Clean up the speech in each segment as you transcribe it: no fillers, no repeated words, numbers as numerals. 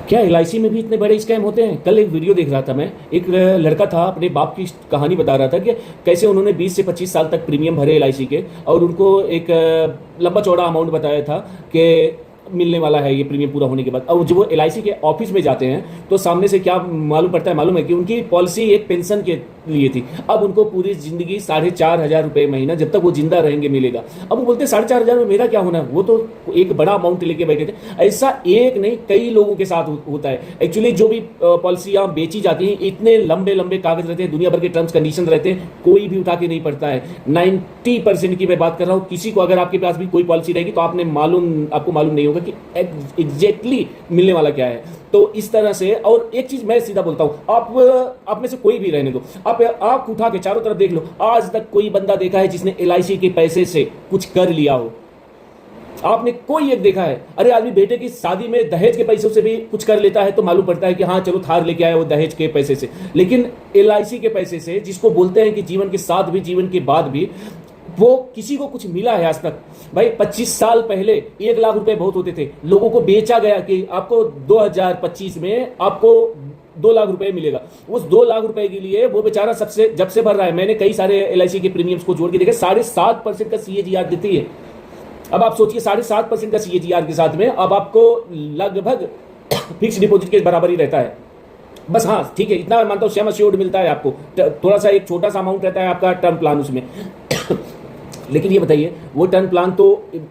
क्या एलआईसी में भी इतने बड़े स्कैम होते हैं? कल एक वीडियो देख रहा था मैं, एक लड़का था अपने बाप की कहानी बता रहा था कि कैसे उन्होंने 20 से 25 साल तक प्रीमियम भरे एलआईसी के, और उनको एक लंबा चौड़ा अमाउंट बताया था कि मिलने वाला है ये प्रीमियम पूरा होने के बाद। और जब वो एलआईसी के ऑफिस में जाते हैं तो सामने से क्या मालूम पड़ता है? मालूम है कि उनकी पॉलिसी एक पेंशन के लिए थी। अब उनको पूरी जिंदगी 4,500 रुपये महीना जब तक वो जिंदा रहेंगे मिलेगा। अब वो बोलते हैं 4,500 में मेरा क्या होना है? वो तो एक बड़ा अमाउंट लेके बैठे थे। ऐसा एक नहीं कई लोगों के साथ होता है। एक्चुअली जो भी पॉलिसियाँ बेची जाती हैं इतने लंबे लंबे कागज रहते हैं, दुनिया भर के टर्म्स कंडीशन रहते हैं, कोई भी उठा के नहीं पड़ता है। 90% की मैं बात कर रहा हूँ। किसी को अगर आपके पास भी कोई पॉलिसी रहेगी तो आपको मालूम नहीं होगा कि एग्जैक्टली मिलने वाला क्या है। तो इस तरह से, और एक चीज मैं सीधा बोलता हूं, आप में से कोई भी रहने दो, आप आंख उठा के चारों तरफ देख लो, आज तक कोई बंदा देखा है जिसने एलआईसी के पैसे से कुछ कर लिया हो? आपने कोई एक देखा है? अरे आदमी बेटे की शादी में दहेज के पैसों से भी कुछ कर लेता है तो मालूम पड़ता है कि हाँ चलो थार लेके आया वो दहेज के पैसे से। लेकिन एलआईसी के पैसे से, जिसको बोलते हैं कि जीवन के साथ भी जीवन के बाद भी, वो किसी को कुछ मिला है आज तक? भाई 25 साल पहले 1 लाख रुपए बहुत होते थे, लोगों को बेचा गया कि आपको 2025 में आपको 2 लाख रुपए मिलेगा। उस 2 लाख रुपए के लिए वो बेचारा सबसे जब से भर रहा है, मैंने कई सारे एलआईसी के प्रीमियम्स को जोड़ के देखे, 7.5% का सीएजीआर देती है। अब आप सोचिए 7.5% का सीएजीआर के साथ में अब आपको लगभग फिक्स डिपॉजिट के बराबर ही रहता है। बस हाँ ठीक है, इतना मानता हूँ सम अश्योर्ड मिलता है आपको, थोड़ा सा एक छोटा सा अमाउंट रहता है आपका टर्म प्लान उसमें। लेकिन ये बताइए, वो टर्म प्लान तो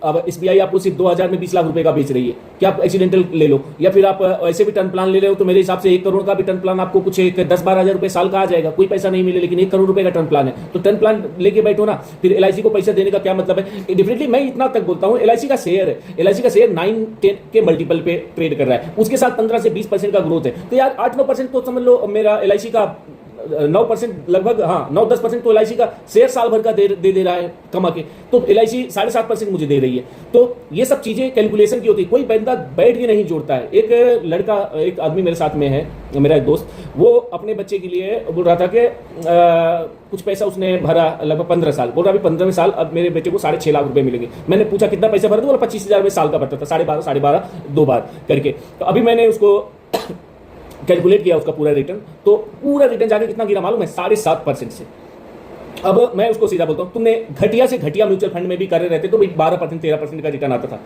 अब एसबीआई आपको सिर्फ 2000 में 20 लाख रुपए का बेच रही है। क्या आप एक्सीडेंटल ले लो, या फिर आप ऐसे भी टर्म प्लान ले रहे हो तो मेरे हिसाब से 1 करोड़ का भी टर्म प्लान आपको कुछ 10-12 हज़ार रुपए साल का आ जाएगा, कोई पैसा नहीं मिले, लेकिन 1 करोड़ रुपए का टर्म प्लान है। तो टर्म प्लान लेके बैठो ना, फिर एलआईसी को पैसा देने का क्या मतलब है? डेफिनेटली मैं इतना तक बोलता हूँ, एलआईसी का शेयर है, एलआईसी का शेयर 9-10 के मल्टीपल पे ट्रेड कर रहा है, उसके साथ 15 से 20% का ग्रोथ है। तो यार 8-9% तो समझ लो मेरा एलआईसी का 9% लगभग, हाँ 9-10% तो एलआईसी का शेयर साल भर का दे रहा है कमा के, तो एलआईसी 7.5% मुझे दे रही है। तो ये सब चीजें कैलकुलेशन की होती है, कोई बंदा बैठ के नहीं जोड़ता है। एक लड़का, एक आदमी मेरे साथ में है, मेरा एक दोस्त, वो अपने बच्चे के लिए बोल रहा था कि कुछ पैसा उसने भरा, लगभग 15 साल, बोल रहा अभी 15वें साल अब मेरे बेटे को 6.5 लाख रुपए मिलेंगे। मैंने पूछा कितना पैसा भरा? तो बोला 25,000 रुपये साल का भरता था, 12.5 2 बार करके। तो अभी मैंने उसको कैलकुलेट किया उसका पूरा रिटर्न, तो पूरा रिटर्न जाके कितना गिरा मालूम है? 7.5% से। अब मैं उसको सीधा बोलता हूँ, तुमने घटिया से घटिया म्यूचुअल फंड में भी कर रहे थे तो 12% 13% का रिटर्न आता था।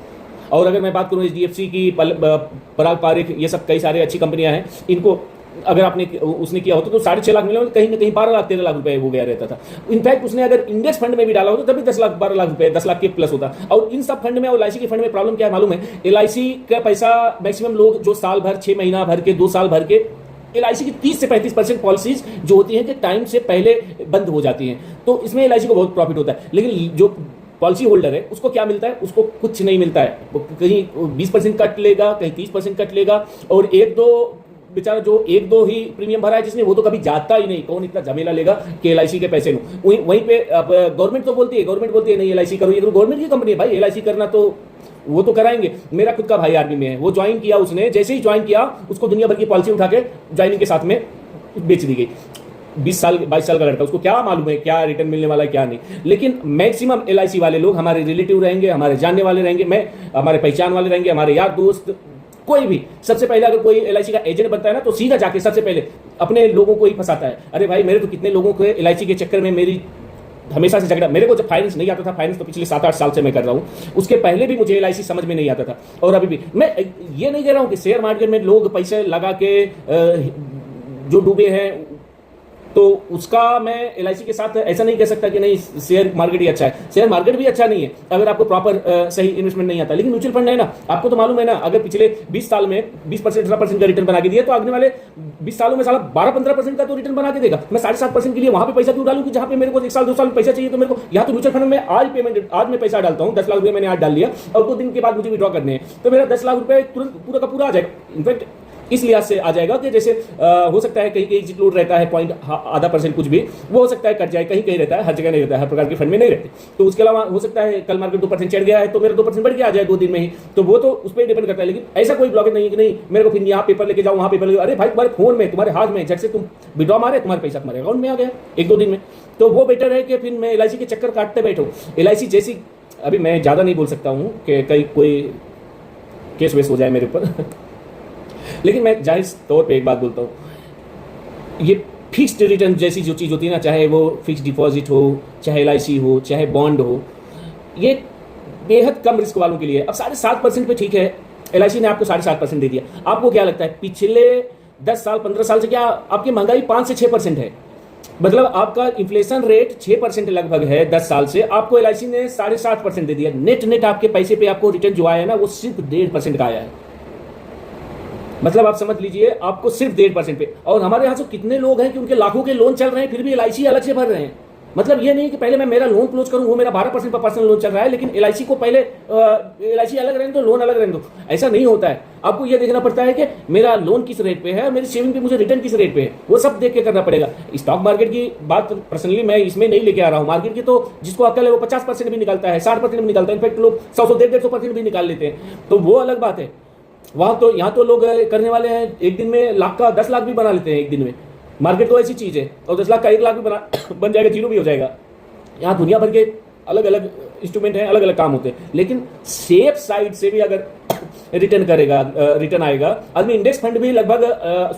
और अगर मैं बात करूँ एचडीएफसी की, पराग पारिक, ये सब कई सारे अच्छी कंपनियां हैं, इनको अगर आपने उसने किया होता तो 6.5 लाख मिले, कहीं ना कहीं 12 लाख 13 लाख रुपए हो गया रहता था। इनफैक्ट उसने अगर इंडेक्स फंड में भी डाला होता तभी 10 लाख 12 लाख रुपए, 10 लाख के प्लस होता। और इन सब फंड में और एलआईसी के फंड में प्रॉब्लम क्या है मालूम है? एलआईसी का पैसा मैक्सिमम लोग जो साल भर, 6 महीना भर के, 2 साल भर के, एलआईसी की 30 से 35% पॉलिसीज जो होती हैं कि टाइम से पहले बंद हो जाती हैं, तो इसमें एलआईसी को बहुत प्रॉफिट होता है। लेकिन जो पॉलिसी होल्डर है उसको क्या मिलता है? उसको कुछ नहीं मिलता है। कहीं 20% कट लेगा, कहीं 30% कट लेगा, और एक दो बेचारा जो 1-2 ही प्रीमियम भरा है जिसने, वो तो कभी जाता ही नहीं। कौन इतना झमेला लेगा कि एलआईसी के पैसे लो? वहीं पे गवर्नमेंट तो बोलती है नहीं एलआईसी करो, ये तो गवर्नमेंट की कंपनी है भाई, एलआईसी करना तो वो तो कराएंगे। मेरा खुद का भाई आर्मी में है, वो ज्वाइन किया, उसने जैसे ही ज्वाइन किया उसको दुनिया भर की पॉलिसी उठा के ज्वाइनिंग के साथ में बेच दी गई। 20 साल 22 साल का लड़का, उसको क्या मालूम है क्या रिटर्न मिलने वाला है क्या नहीं। लेकिन मैक्सिमम एलआईसी वाले लोग हमारे रिलेटिव रहेंगे, हमारे जानने वाले रहेंगे, हमारे पहचान वाले रहेंगे, हमारे यार दोस्त, कोई भी। सबसे पहले अगर कोई एलआईसी का एजेंट बनता है ना तो सीधा जाके सबसे पहले अपने लोगों को ही फंसाता है। अरे भाई मेरे तो कितने लोगों को एलआईसी के चक्कर में मेरी हमेशा से झगड़ा। मेरे को जब फाइनेंस नहीं आता था, फाइनेंस तो पिछले 7-8 साल से मैं कर रहा हूँ, उसके पहले भी मुझे एलआईसी समझ में नहीं आता था। और अभी भी मैं ये नहीं कह रहा हूँ कि शेयर मार्केट में लोग पैसे लगा के जो डूबे हैं तो उसका मैं एलआईसी के साथ ऐसा नहीं कह सकता कि नहीं शेयर मार्केट ही अच्छा है। शेयर मार्केट भी अच्छा नहीं है अगर आपको प्रॉपर सही इन्वेस्टमेंट नहीं आता। लेकिन म्यूचुअल फंड है ना, आपको तो मालूम है ना, अगर पिछले 20 साल में 20% 18% का रिटर्न बना के दिया तो आगे वाले 20 सालों में साला 12-15% का तो रिटर्न बना के देगा। मैं 7.5% के लिए वहां पे पैसा क्यों डालूं कि जहां पे मेरे को 1 साल 2 साल पैसा चाहिए? तो मेरे को यहाँ तो म्यूचुअल फंड में आज मैं पैसा डालता हूँ, 10 लाख रुपए मैंने आज डाल लिया और 2 दिन के बाद मुझे विड्रॉ करने हैं, तो मेरा 10 लाख रुपए तुरंत पूरा का पूरा आ जाएगा। इनफैक्ट इस लिहाज से आ जाएगा कि जैसे हो सकता है कहीं कहीं एग्जिट लोड रहता है 0.5% कुछ भी, वो हो सकता है कट जाए, कहीं कहीं रहता है, हर जगह नहीं रहता है, हर प्रकार के फंड में नहीं रहते। तो उसके अलावा हो सकता है कल मार्केट 2% चढ़ गया है तो मेरा 2% बढ़ के आ जाए 2 दिन में ही, तो वो तो उस पर डिपेंड करता है। लेकिन ऐसा कोई ब्लॉकेज नहीं है कि नहीं मेरे को फिर यहाँ पेपर लेके जाओ, वहाँ पेपर लेके, अरे भाई तुम्हारे फोन में, तुम्हारे हाथ में, जैसे तुम विड्रॉ मारे तुम्हारे पैसा तुम्हारे अकाउंट में आ गया 1-2 दिन में। तो वो बेटर है कि फिर मैं एलआईसी के चक्कर काटते बैठो। एलआईसी जैसी, अभी मैं ज़्यादा नहीं बोल सकता हूँ कि कहीं कोई केस वेस हो जाए मेरे ऊपर लेकिन मैं जाहिर तौर पे एक बात बोलता हूँ, ये फिक्स्ड रिटर्न जैसी जो चीज़ होती है ना, चाहे वो फिक्स्ड डिपॉजिट हो, चाहे LIC हो, चाहे बॉन्ड हो, ये बेहद कम रिस्क वालों के लिए। अब 7.5% पे ठीक है, LIC ने आपको 7.5% दे दिया। आपको क्या लगता है पिछले 10 साल 15 साल से क्या आपकी महंगाई 5 से 6% है? मतलब आपका इन्फ्लेशन रेट 6% लगभग है 10 साल से, आपको LIC ने 7.5% दे दिया। नेट आपके पैसे पे आपको रिटर्न जो आया है ना, वो सिर्फ 1.5% का आया है। मतलब आप समझ लीजिए आपको सिर्फ 1.5% पे। और हमारे यहाँ से कितने लोग हैं कि उनके लाखों के लोन चल रहे हैं, फिर भी LIC अलग से भर रहे हैं। मतलब ये नहीं कि पहले मैं मेरा लोन क्लोज करूं, वो मेरा 12% पर पर्सनल लोन चल रहा है, लेकिन LIC को पहले LIC अलग रहने दो, लोन अलग रहने दो। ऐसा नहीं होता है। आपको ये देखना पड़ता है कि मेरा लोन किस रेट पे है, मेरी सेविंग पे मुझे रिटर्न किस रेट पे है, वो सब देख के करना पड़ेगा। स्टॉक मार्केट की बात पर्सनली मैं इसमें नहीं लेके आ रहा हूँ। मार्केट की तो जिसको अकल है वो 50% भी निकलता है, 60% भी निकलता है, इनफैक्ट लोग 100-150% भी निकाल लेते हैं, तो वो अलग बात है। वहाँ तो यहाँ तो लोग करने वाले हैं एक दिन में लाख का 10 लाख भी बना लेते हैं एक दिन में। मार्केट तो ऐसी चीज़ है, और 10 लाख का 1 लाख भी बन जाएगा, जीरो भी हो जाएगा। यहाँ दुनिया भर के अलग अलग इंस्ट्रूमेंट हैं, अलग अलग काम होते हैं, लेकिन सेफ साइड से भी अगर रिटर्न आएगा। आदमी इंडेक्स फंड भी लगभग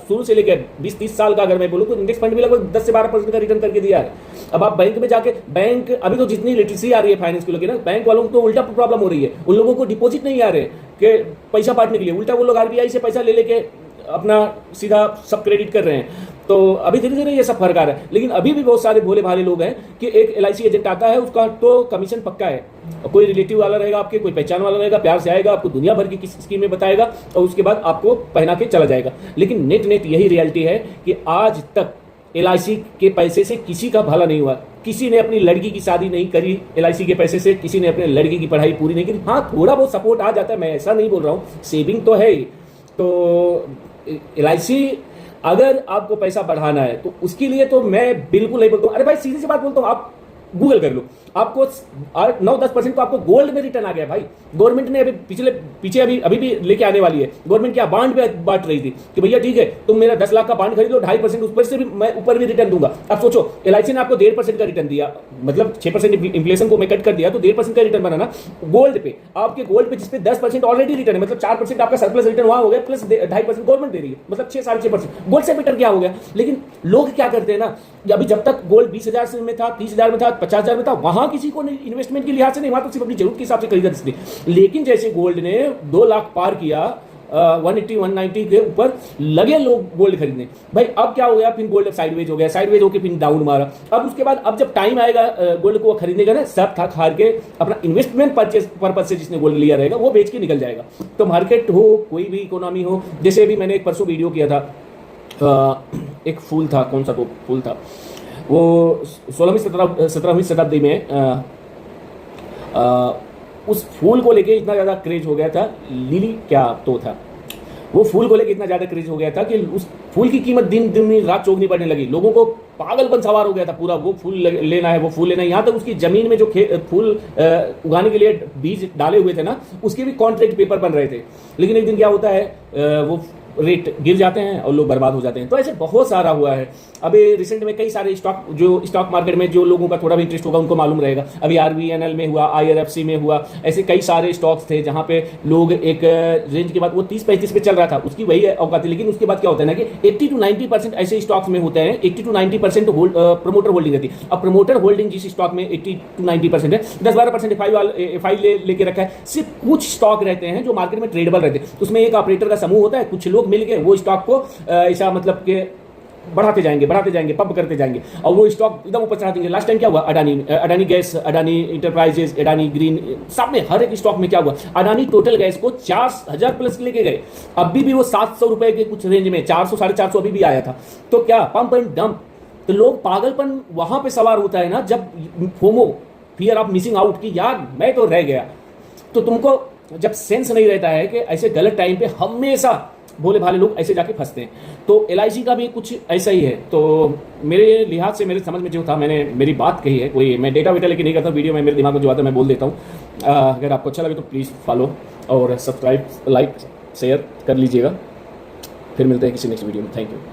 शुरू से लेकर 20-30 साल का अगर मैं बोलूँ तो इंडेक्स फंड भी लगभग 10 से 12% का रिटर्न करके दिया है। अब आप बैंक में जाके, बैंक अभी तो जितनी लिटरेसी आ रही है फाइनेंस को लेकर ना, बैंक वालों को तो उल्टा प्रॉब्लम हो रही है। उन लोगों को डिपॉजिट नहीं आ रहे कि पैसा बांटने के लिए, उल्टा वो लोग RBI से पैसा ले लेके अपना सीधा सब क्रेडिट कर रहे हैं। तो अभी धीरे धीरे ये सब फर्क आ रहा है, लेकिन अभी भी बहुत सारे भोले भाले लोग हैं कि एक LIC एजेंट आता है, उसका तो कमीशन पक्का है। कोई रिलेटिव वाला रहेगा आपके, कोई पहचान वाला रहेगा, प्यार से आएगा, आपको दुनिया भर की किसी स्कीमें बताएगा और उसके बाद आपको पहना के चला जाएगा। लेकिन नेट यही रियलिटी है कि आज तक LIC के पैसे से किसी का भला नहीं हुआ। किसी ने अपनी लड़की की शादी नहीं करी LIC के पैसे से, किसी ने अपने लड़की की पढ़ाई पूरी नहीं करी। हाँ, थोड़ा बहुत सपोर्ट आ जाता है, मैं ऐसा नहीं बोल रहा हूँ, सेविंग तो है ही। तो LIC अगर आपको पैसा बढ़ाना है तो उसके लिए तो मैं बिल्कुल नहीं बोलता हूँ। अरे भाई सीधी सी बात बोलता हूँ, आप गूगल कर लो, आपको 8-9-10% तो आपको गोल्ड में रिटर्न आ गया भाई। गवर्नमेंट ने पीछे अभी भी लेके आने वाली है। गवर्नमेंट क्या बांड पे बांट रही थी कि भैया ठीक है तुम मेरा 10 लाख का बांड खरीद लो, 2.5% ऊपर से भी मैं ऊपर भी रिटर्न दूंगा। अब सोचो LIC ने आपको 1.5% का रिटर्न दिया, मतलब 6% इन्फ्लेशन को मैं कट कर दिया तो 1.5% का रिटर्न बनाना गोल्ड पे। आपके गोल्ड पे जिसपे 10% ऑलरेडी रिटर्न है, मतलब 4% आपका सरप्लस रिटर्न वहां हो गया, प्लस 2.5% गवर्नमेंट दे रही है, मतलब 6-6.5%। गोल्ड से बेटर क्या हो गया? लेकिन लोग क्या करते हैं ना, अभी जब तक गोल्ड 20,000 में था, 30,000 में था, 50,000 में था, वहां किसी को इन्वेस्टमेंट के लिहाज से नहीं, वहां तो सिर्फ अपनी जरूरत के हिसाब से खरीदा थी। लेकिन जैसे गोल्ड ने 2 लाख पार किया, 180-190 के ऊपर लगे लोग गोल्ड खरीदने, भाई अब क्या हो गया? फिर गोल्ड साइडवेज हो गया, साइडवेज होकर फिर डाउन मारा। अब उसके बाद अब जब टाइम आएगा गोल्ड को खरीदने का ना, सब थक हार के अपना इन्वेस्टमेंट परचेज पर्पज से जिसने गोल्ड लिया रहेगा वो बेच के निकल जाएगा। तो मार्केट हो, कोई भी इकोनॉमी हो, जैसे अभी मैंने एक परसों वीडियो किया था, एक फूल था, कौन सा तो फूल था वो 16वीं-17वीं शताब्दी में उस फूल को लेके इतना ज़्यादा क्रेज हो गया था, लिली क्या तो था, वो फूल को लेके इतना ज़्यादा क्रेज हो गया था कि उस फूल की कीमत दिन रात चौगनी पड़ने लगी। लोगों को पागलपन सवार हो गया था पूरा, वो फूल लेना है, वो फूल लेना है। यहाँ तक उसकी ज़मीन में जो फूल उगाने के लिए बीज डाले हुए थे ना, उसके भी कॉन्ट्रैक्ट पेपर बन रहे थे। लेकिन एक दिन क्या होता है, वो रेट गिर जाते हैं और लोग बर्बाद हो जाते हैं। तो ऐसे बहुत सारा हुआ है। अभी रिसेंट में कई सारे स्टॉक मार्केट में जो लोगों का थोड़ा भी इंटरेस्ट होगा उनको मालूम रहेगा, अभी RVNL में हुआ, IRFC में हुआ, ऐसे कई सारे स्टॉक्स थे जहां पे लोग एक रेंज के बाद वो 30-35 पे चल रहा था, उसकी वही औकात थी। लेकिन उसके बाद क्या होता है ना कि 80-90% ऐसे स्टॉक्स में होते हैं, 80-90% प्रमोटर होल्डिंग रहती है। अब प्रमोटर होल्डिंग जिस स्टॉक में 80-90% है, 10-12% FI लेके रखा है। सिर्फ कुछ स्टॉक रहते हैं जो मार्केट में ट्रेडेबल रहते हैं, उसमें एक ऑपरेटर का समूह होता है, कुछ लोग मिल के वो स्टॉक को ऐसा मतलब कि बढ़ाते जाएंगे, पंप करते जाएंगे और वो स्टॉक एकदम ऊपर चढ़ा देंगे। लास्ट टाइम क्या हुआ, Adani gas, Adani enterprises, Adani green, सब में हर एक स्टॉक में क्या हुआ, अडानी टोटल गैस को 4,000 प्लस लेके गए। अभी भी वो 700 रुपए के कुछ रेंज में, 400-450 अभी भी आया था। तो क्या पंप एंड डंप, तो लोग पागलपन वहां पे सवार होता है ना, जब FOMO, fear of missing out, की यार मैं तो रह गया। तो तुमको जब सेंस नहीं रहता है कि ऐसे गलत टाइम पे हमेशा भोले भाले लोग ऐसे जाके फंसते हैं, तो LIC का भी कुछ ऐसा ही है। तो मेरे लिहाज से, मेरे समझ में जो था, मैंने मेरी बात कही है, कोई मैं डेटा वेटा लेके नहीं करता, वीडियो में मेरे दिमाग में जो आता है मैं बोल देता हूँ। अगर आपको अच्छा लगे तो प्लीज़ फॉलो और सब्सक्राइब, लाइक, शेयर कर लीजिएगा। फिर मिलते हैं किसी नेक्स्ट वीडियो में। Thank you.